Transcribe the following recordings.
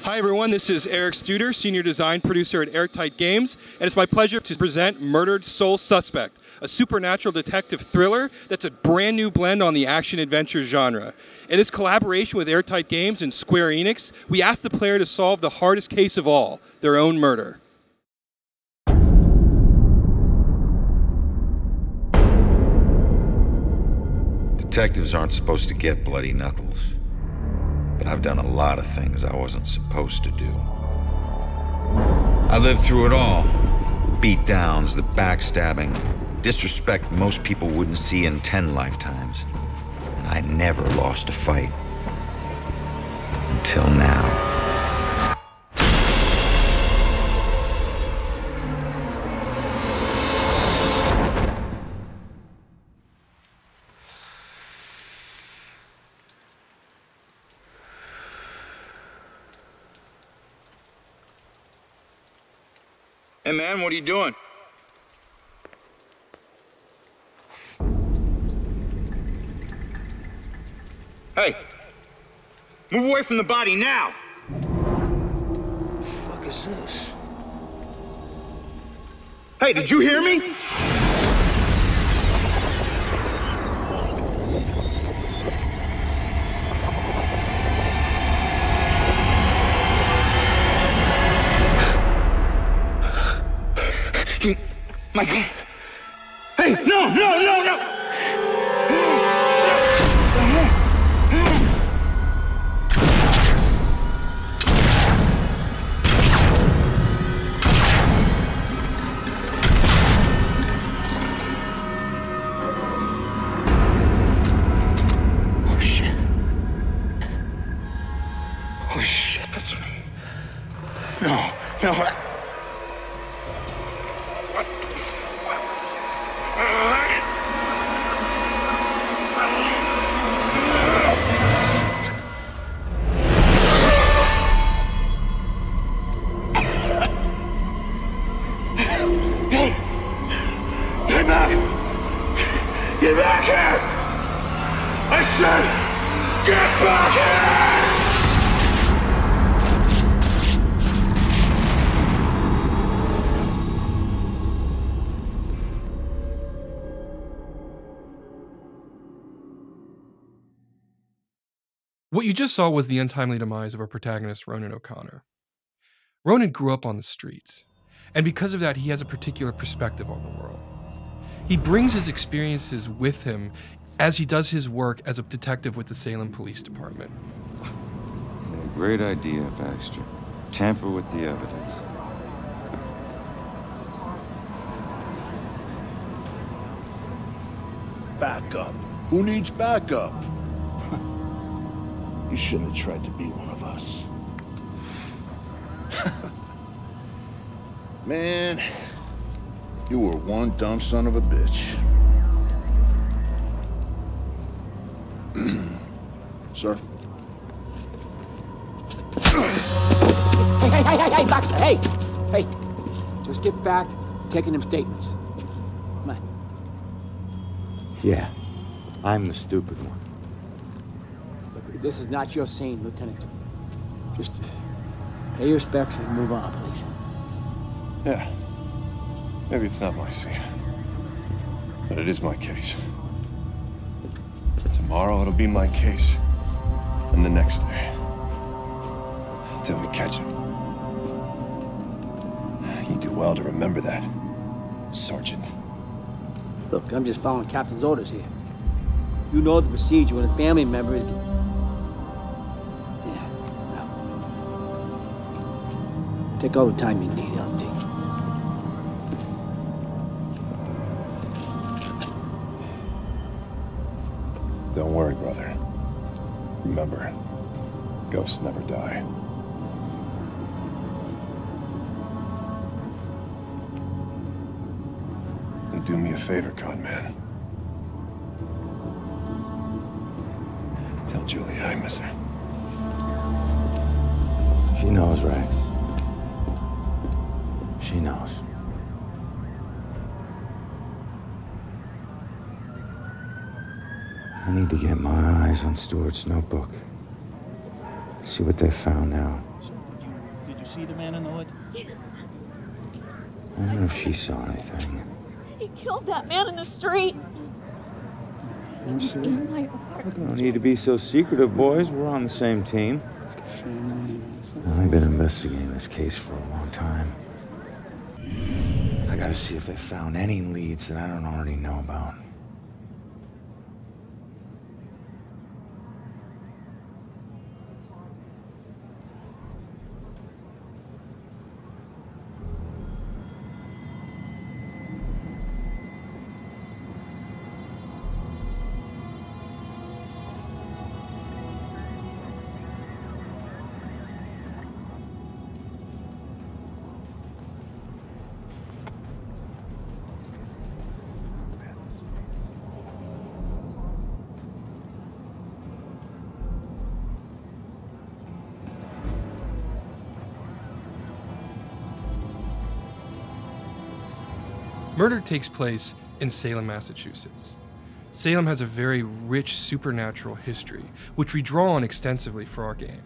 Hi everyone, this is Eric Studer, Senior Design Producer at Airtight Games, and it's my pleasure to present Murdered Soul Suspect, a supernatural detective thriller that's a brand new blend on the action-adventure genre. In this collaboration with Airtight Games and Square Enix, we asked the player to solve the hardest case of all, their own murder. Detectives aren't supposed to get bloody knuckles. But I've done a lot of things I wasn't supposed to do. I lived through it all. Beatdowns, the backstabbing, disrespect most people wouldn't see in 10 lifetimes. And I never lost a fight. Until now. Hey man, what are you doing? Hey! Move away from the body now! What the fuck is this? Hey, did you hear me? My God. Hey, no! Oh shit, that's me. No. Get back here! I said, get back here! What you just saw was the untimely demise of our protagonist, Ronan O'Connor. Ronan grew up on the streets, and because of that, he has a particular perspective on the world. He brings his experiences with him as he does his work as a detective with the Salem Police Department. A great idea, Baxter. Tamper with the evidence. Backup. Who needs backup? You shouldn't have tried to be one of us. Man, you were one dumb son of a bitch. Sir? Hey, Baxter, hey! Just get back to taking them statements. Come on. Yeah, I'm the stupid one. Look, this is not your scene, Lieutenant. Just pay your respects and move on, please. Yeah. Maybe it's not my scene, but it is my case. Tomorrow it'll be my case, and the next day, until we catch him. You do well to remember that, Sergeant. Look, I'm just following Captain's orders here. You know the procedure when a family member is... Yeah, no. Take all the time you need, LT. Don't worry, brother. Remember, ghosts never die. And do me a favor, con man. Tell Julia I miss her. She knows, Rex. She knows. I need to get my eyes on Stewart's notebook. See what they found out. see the man in the hood? Yes. I don't know if she saw anything. He killed that man in the street. He was in my apartment. No need to be so secretive, boys. We're on the same team. I've been investigating this case for a long time. I gotta see if they found any leads that I don't already know about. Murder takes place in Salem, Massachusetts. Salem has a very rich supernatural history, which we draw on extensively for our game.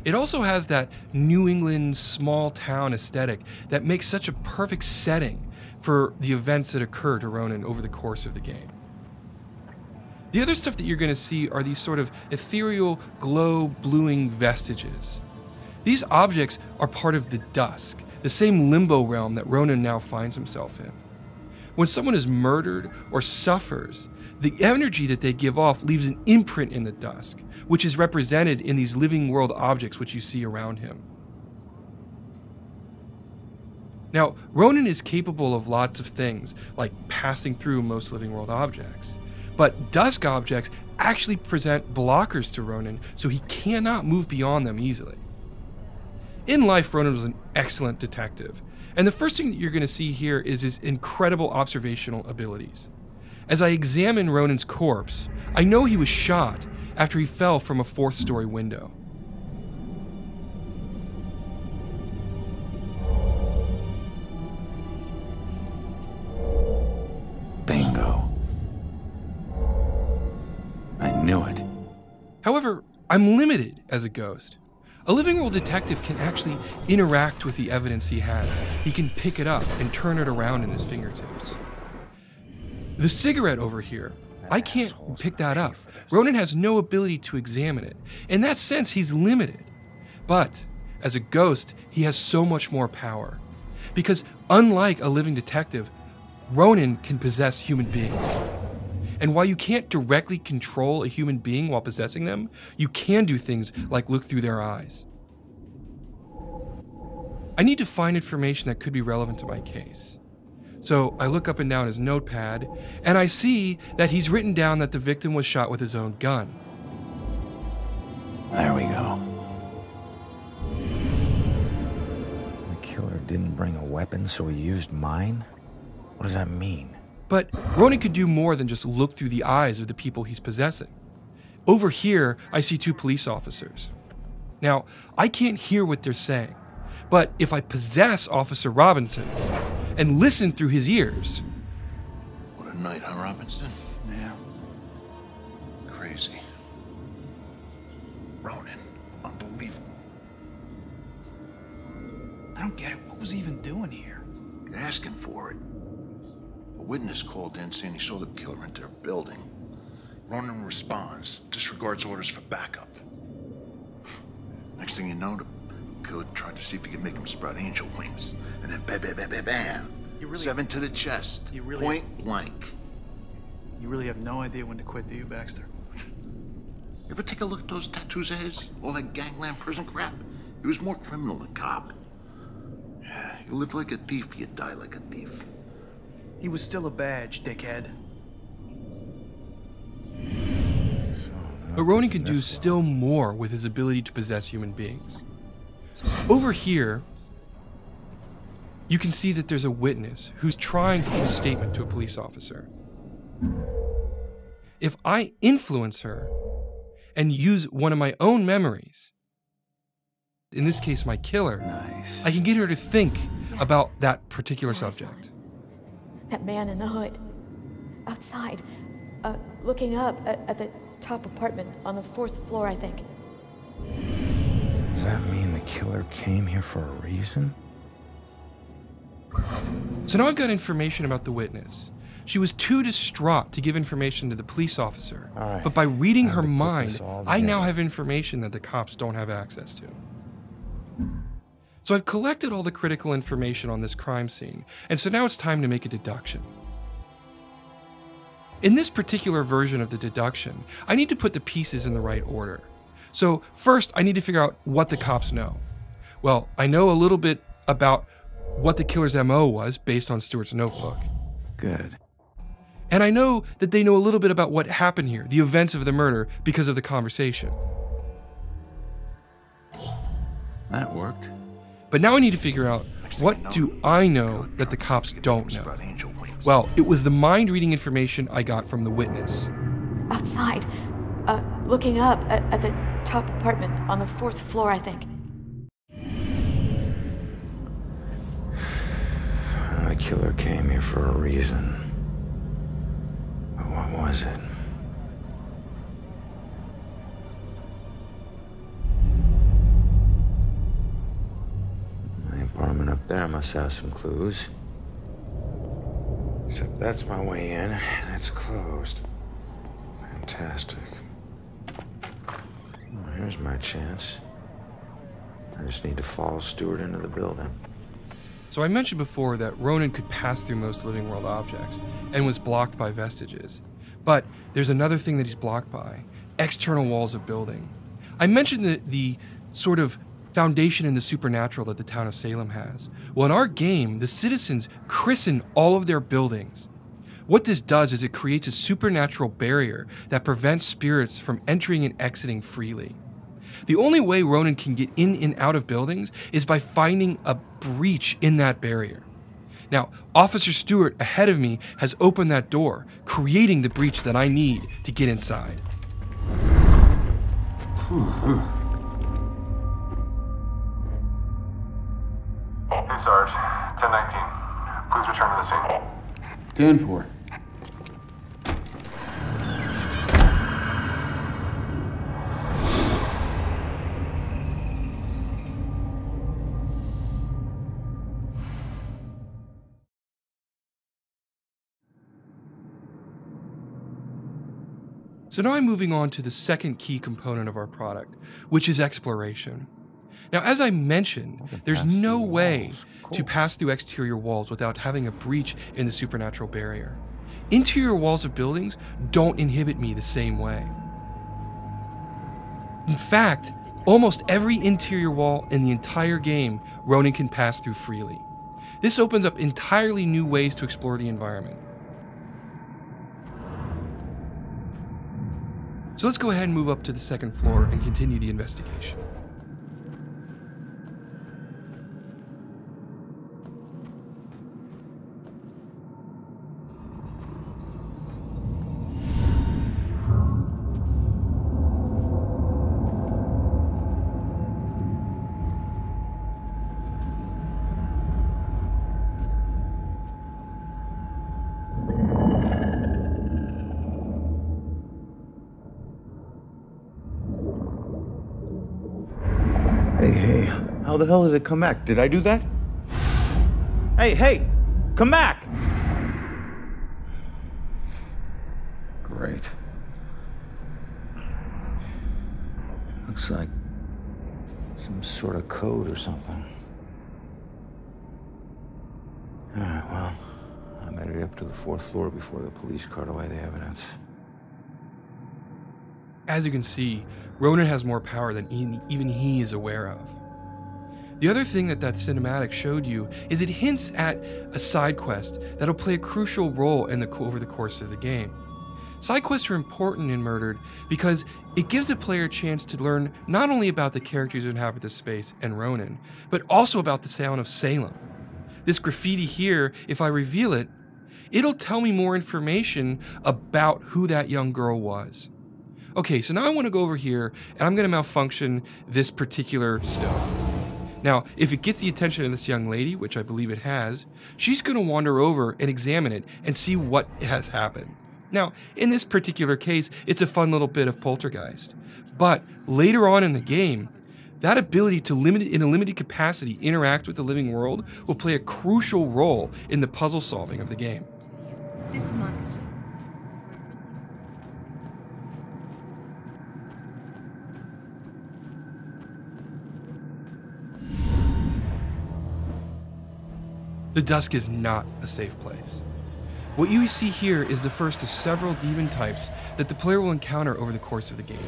It also has that New England small town aesthetic that makes such a perfect setting for the events that occur to Ronan over the course of the game. The other stuff that you're going to see are these sort of ethereal, glow-bluing vestiges. These objects are part of the dusk, the same limbo realm that Ronan now finds himself in. When someone is murdered or suffers, the energy that they give off leaves an imprint in the dusk, which is represented in these living world objects which you see around him. Now, Ronan is capable of lots of things, like passing through most living world objects, but dusk objects actually present blockers to Ronan, so he cannot move beyond them easily. In life, Ronan was an excellent detective, and the first thing that you're going to see here is his incredible observational abilities. As I examine Ronan's corpse, I know he was shot after he fell from a 4th-story window. Bingo. I knew it. However, I'm limited as a ghost. A living world detective can actually interact with the evidence he has. He can pick it up and turn it around in his fingertips. The cigarette over here, I can't pick that up. Ronan has no ability to examine it. In that sense, he's limited. But as a ghost, he has so much more power. Because unlike a living detective, Ronan can possess human beings. And while you can't directly control a human being while possessing them, you can do things like look through their eyes. I need to find information that could be relevant to my case. So I look up and down his notepad, and I see that he's written down that the victim was shot with his own gun. There we go. The killer didn't bring a weapon, so he used mine? What does that mean? But Ronan could do more than just look through the eyes of the people he's possessing. Over here, I see 2 police officers. Now, I can't hear what they're saying, but if I possess Officer Robinson and listen through his ears... What a night, huh, Robinson? Yeah. Crazy. Ronan, unbelievable. I don't get it. What was he even doing here? You're asking for it. A witness called in saying he saw the killer enter a building. Ronan responds, disregards orders for backup. Next thing you know, the killer tried to see if he could make him sprout angel wings. And then bam, bam, bam, bam, bam. 7 to the chest. Point blank. You really have no idea when to quit, do you, Baxter? You ever take a look at those tattoos of his? All that gangland prison crap? He was more criminal than cop. Yeah, you live like a thief, you die like a thief. He was still a badge, dickhead. But Ronan can do still more with his ability to possess human beings. Over here, you can see that there's a witness who's trying to give a statement to a police officer. If I influence her and use one of my own memories, in this case my killer, I can get her to think about that particular subject. That man in the hood, outside, looking up at the top apartment on the 4th floor, I think. Does that mean the killer came here for a reason? So now I've got information about the witness. She was too distraught to give information to the police officer. Right. But by reading her Time to put mind, this all I now together. have information that the cops don't have access to. So I've collected all the critical information on this crime scene, and so now it's time to make a deduction. In this particular version of the deduction, I need to put the pieces in the right order. So first, I need to figure out what the cops know. Well, I know a little bit about what the killer's MO was based on Stewart's notebook. Good. And I know that they know a little bit about what happened here, the events of the murder, because of the conversation. That worked. But now I need to figure out, what do I know that the cops don't know? Well, it was the mind-reading information I got from the witness. Outside, looking up at the top apartment on the 4th floor, I think. The killer came here for a reason. But what was it? The apartment up there must have some clues. Except that's my way in, and it's closed. Fantastic. Well, here's my chance. I just need to follow Stewart into the building. So I mentioned before that Ronan could pass through most living world objects and was blocked by vestiges. But there's another thing that he's blocked by: external walls of building. I mentioned the sort of foundation in the supernatural that the town of Salem has. Well, in our game, the citizens christen all of their buildings. What this does is it creates a supernatural barrier that prevents spirits from entering and exiting freely. The only way Ronan can get in and out of buildings is by finding a breach in that barrier. Now, Officer Stewart ahead of me has opened that door, creating the breach that I need to get inside. Hey, Sarge. 1019. Please return to the scene. 10-4. So now I'm moving on to the second key component of our product, which is exploration. Now, as I mentioned, there's no way to pass through exterior walls without having a breach in the supernatural barrier. Interior walls of buildings don't inhibit me the same way. In fact, almost every interior wall in the entire game, Ronan can pass through freely. This opens up entirely new ways to explore the environment. So let's go ahead and move up to the second floor and continue the investigation. Hey, how the hell did it come back? Did I do that? Hey, come back! Great. Looks like some sort of code or something. All right, well, I made it up to the 4th floor before the police cart away the evidence. As you can see, Ronan has more power than even he is aware of. The other thing that cinematic showed you is it hints at a side quest that'll play a crucial role over the course of the game. Side quests are important in Murdered because it gives the player a chance to learn not only about the characters who inhabit this space and Ronan, but also about the town of Salem. This graffiti here, if I reveal it, it'll tell me more information about who that young girl was. Okay, so now I want to go over here and I'm going to malfunction this particular stove. Now, if it gets the attention of this young lady, which I believe it has, she's going to wander over and examine it and see what has happened. Now, in this particular case, it's a fun little bit of poltergeist. But later on in the game, That ability to in a limited capacity interact with the living world will play a crucial role in the puzzle solving of the game. This is Monica. The dusk is not a safe place. What you see here is the first of several demon types that the player will encounter over the course of the game.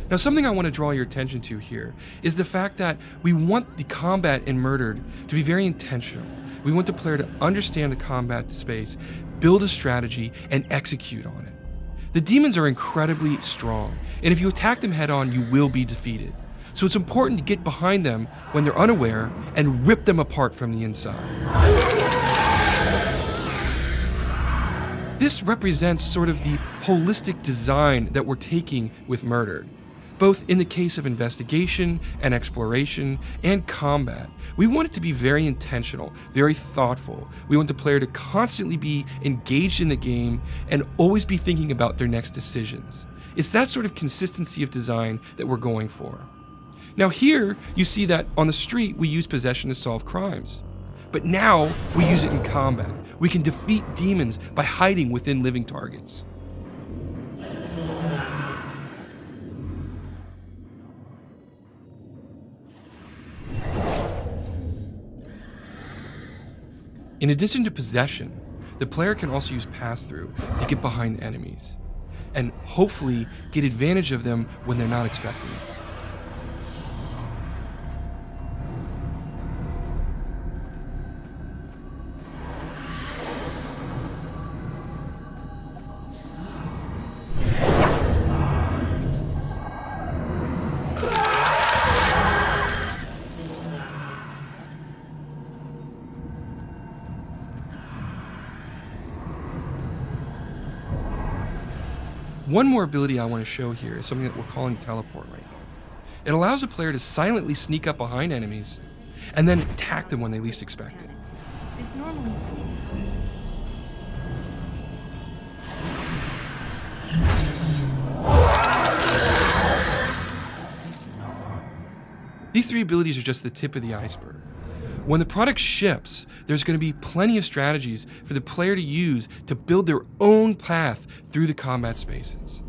Now, something I want to draw your attention to here is the fact that we want the combat in Murdered to be very intentional. We want the player to understand the combat space, build a strategy, and execute on it. The demons are incredibly strong, and if you attack them head on, you will be defeated. So it's important to get behind them when they're unaware and rip them apart from the inside. This represents sort of the holistic design that we're taking with Murdered. Both in the case of investigation and exploration and combat, we want it to be very intentional, very thoughtful. We want the player to constantly be engaged in the game and always be thinking about their next decisions. It's that sort of consistency of design that we're going for. Now here, you see that on the street, we use possession to solve crimes. But now, we use it in combat. We can defeat demons by hiding within living targets. In addition to possession, the player can also use pass-through to get behind the enemies, and hopefully get advantage of them when they're not expecting it. One more ability I want to show here is something that we're calling teleport right now. It allows a player to silently sneak up behind enemies and then attack them when they least expect it. These three abilities are just the tip of the iceberg. When the product ships, there's going to be plenty of strategies for the player to use to build their own path through the combat spaces.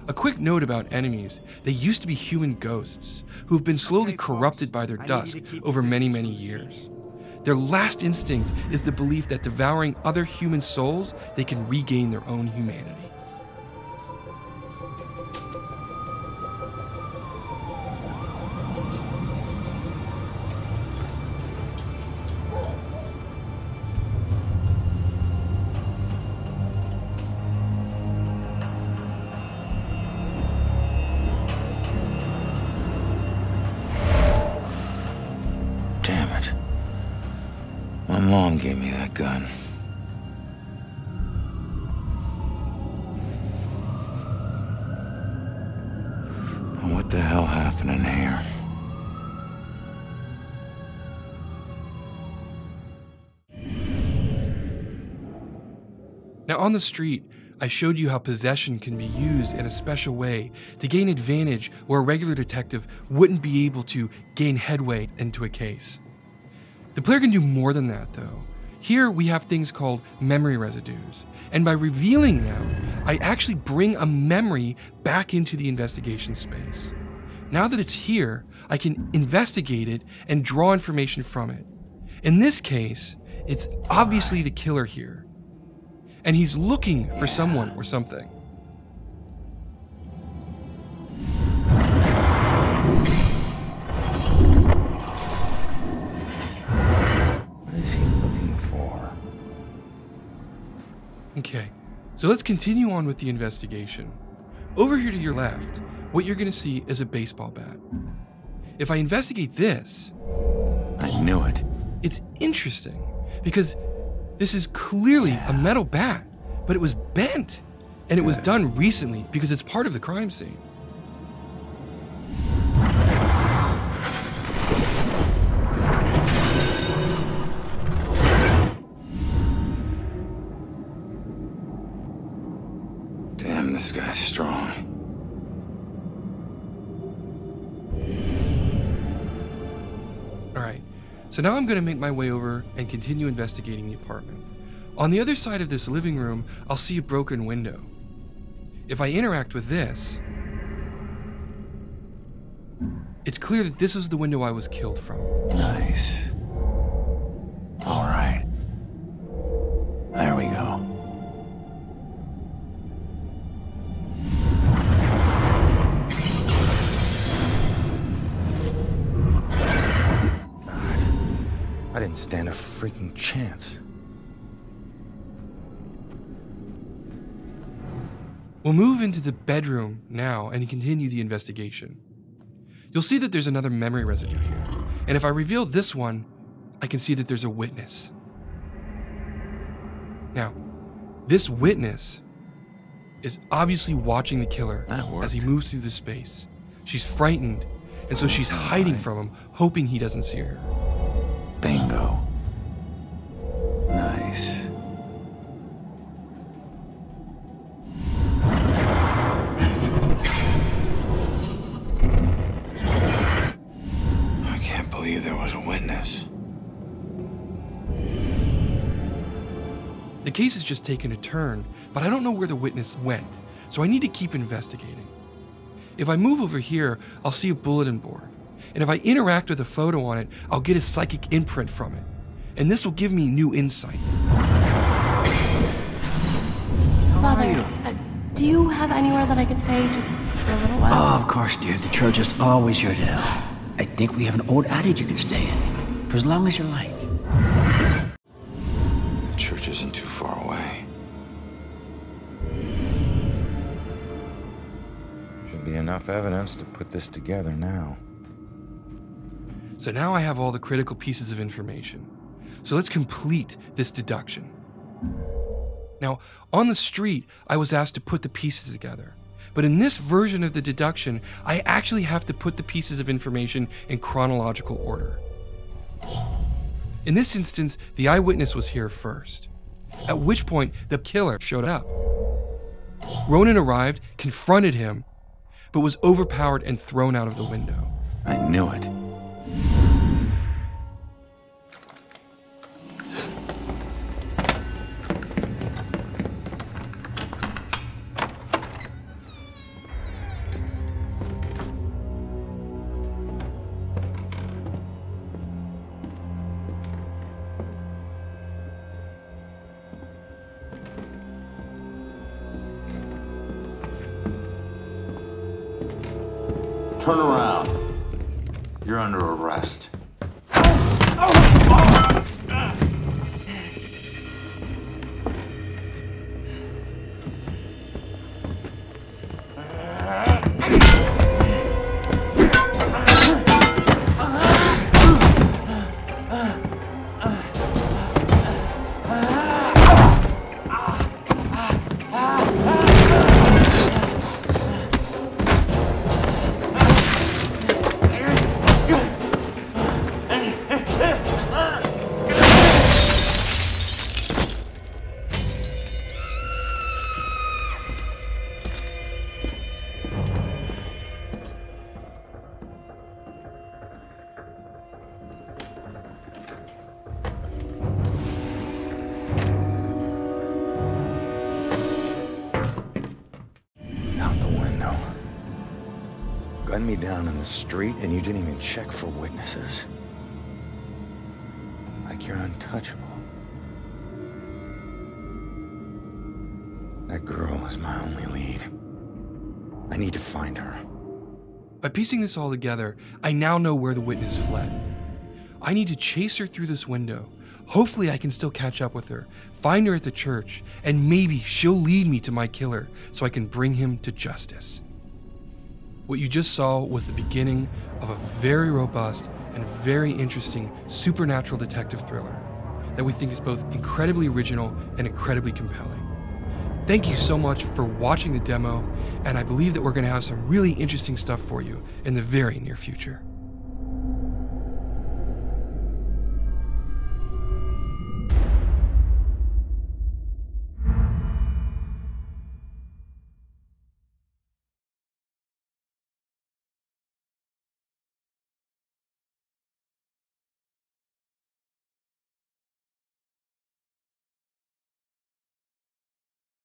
A quick note about enemies: they used to be human ghosts who have been slowly corrupted by their dusk over many, many years. Their last instinct is the belief that devouring other human souls, they can regain their own humanity. Damn it. My mom gave me that gun. And what the hell happening here? Now on the street, I showed you how possession can be used in a special way to gain advantage where a regular detective wouldn't be able to gain headway into a case. The player can do more than that though. Here we have things called memory residues, and by revealing them, I actually bring a memory back into the investigation space. Now that it's here, I can investigate it and draw information from it. In this case, it's obviously the killer here, and he's looking for someone or something. What is he looking for? Okay, so let's continue on with the investigation. Over here to your left, what you're going to see is a baseball bat. If I investigate this, I knew it. it's interesting because This is clearly a metal bat, but it was bent. And it was done recently because it's part of the crime scene. Damn, this guy's strong. All right, so now I'm gonna make my way over and continue investigating the apartment. On the other side of this living room, I'll see a broken window. If I interact with this, it's clear that this is the window I was killed from. Nice. All right. There we go. I didn't stand a freaking chance. We'll move into the bedroom now and continue the investigation. You'll see that there's another memory residue here, and if I reveal this one, I can see that there's a witness. Now, this witness is obviously watching the killer as he moves through the space. She's frightened, and so she's hiding from him, hoping he doesn't see her. Bingo. Nice. I can't believe there was a witness. The case has just taken a turn, but I don't know where the witness went, so I need to keep investigating. If I move over here, I'll see a bulletin board. And if I interact with a photo on it, I'll get a psychic imprint from it. And this will give me new insight. Father, do you have anywhere that I could stay just for a little while? Oh, of course, dear. The church is always your to help. I think we have an old attic you can stay in, for as long as you like. The church isn't too far away. Should be enough evidence to put this together now. So now I have all the critical pieces of information. So let's complete this deduction. Now, on the street, I was asked to put the pieces together. But in this version of the deduction, I actually have to put the pieces of information in chronological order. In this instance, the eyewitness was here first, at which point the killer showed up. Ronan arrived, confronted him, but was overpowered and thrown out of the window. I knew it. Turn around. You're under arrest. Gunned me down in the street and you didn't even check for witnesses. Like you're untouchable. That girl is my only lead. I need to find her. By piecing this all together, I now know where the witness fled. I need to chase her through this window. Hopefully I can still catch up with her, find her at the church, and maybe she'll lead me to my killer so I can bring him to justice. What you just saw was the beginning of a very robust and very interesting supernatural detective thriller that we think is both incredibly original and incredibly compelling. Thank you so much for watching the demo, and I believe that we're going to have some really interesting stuff for you in the very near future.